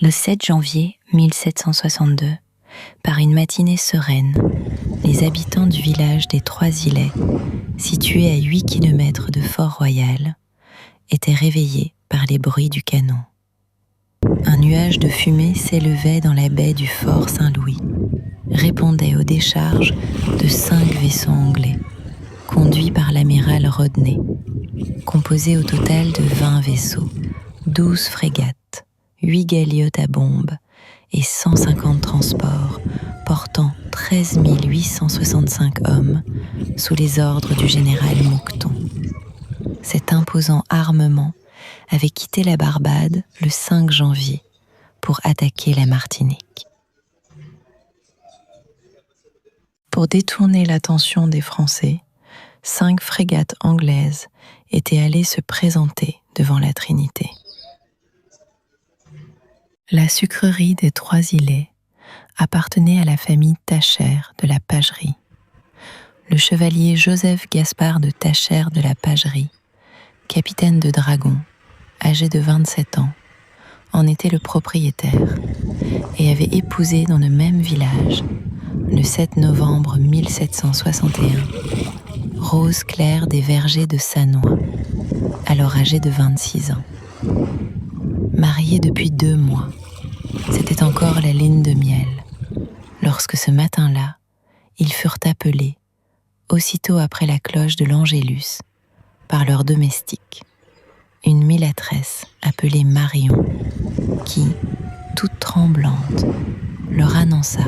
Le 7 janvier 1762, par une matinée sereine, les habitants du village des Trois-Îlets, situé à 8 km de Fort-Royal, étaient réveillés par les bruits du canon. Un nuage de fumée s'élevait dans la baie du Fort Saint-Louis, répondait aux décharges de 5 vaisseaux anglais, conduits par l'amiral Rodney, composé au total de 20 vaisseaux, 12 frégates, 8 galiotes à bombes et 150 transports portant 13 865 hommes sous les ordres du général Moncton. Cet imposant armement avait quitté la Barbade le 5 janvier pour attaquer la Martinique. Pour détourner l'attention des Français, 5 frégates anglaises étaient allées se présenter devant la Trinité. La sucrerie des Trois-Îlets appartenait à la famille Tacher de la Pagerie. Le chevalier Joseph Gaspard de Tacher de la Pagerie, capitaine de dragons, âgé de 27 ans, en était le propriétaire et avait épousé dans le même village, le 7 novembre 1761, Rose Claire des Vergers de Sannois, alors âgée de 26 ans. Mariée depuis 2 mois, c'était encore la lune de miel, lorsque ce matin-là, ils furent appelés, aussitôt après la cloche de l'Angélus, par leur domestique, une mulâtresse appelée Marion, qui, toute tremblante, leur annonça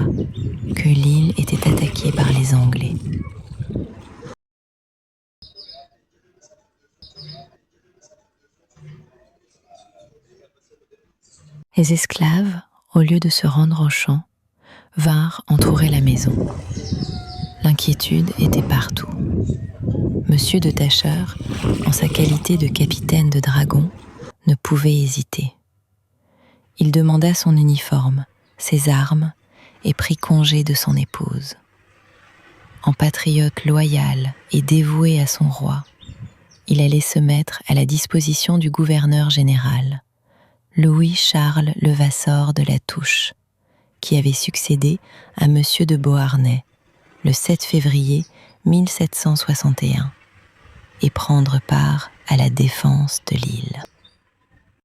que l'île était attaquée par les Anglais. Les esclaves, au lieu de se rendre au champ, vinrent entourer la maison. L'inquiétude était partout. Monsieur de Tacher, en sa qualité de capitaine de dragon, ne pouvait hésiter. Il demanda son uniforme, ses armes, et prit congé de son épouse. En patriote loyal et dévoué à son roi, il allait se mettre à la disposition du gouverneur général, Louis-Charles Levasseur de la Touche, qui avait succédé à Monsieur de Beauharnais le 7 février 1761, et prendre part à la défense de l'île.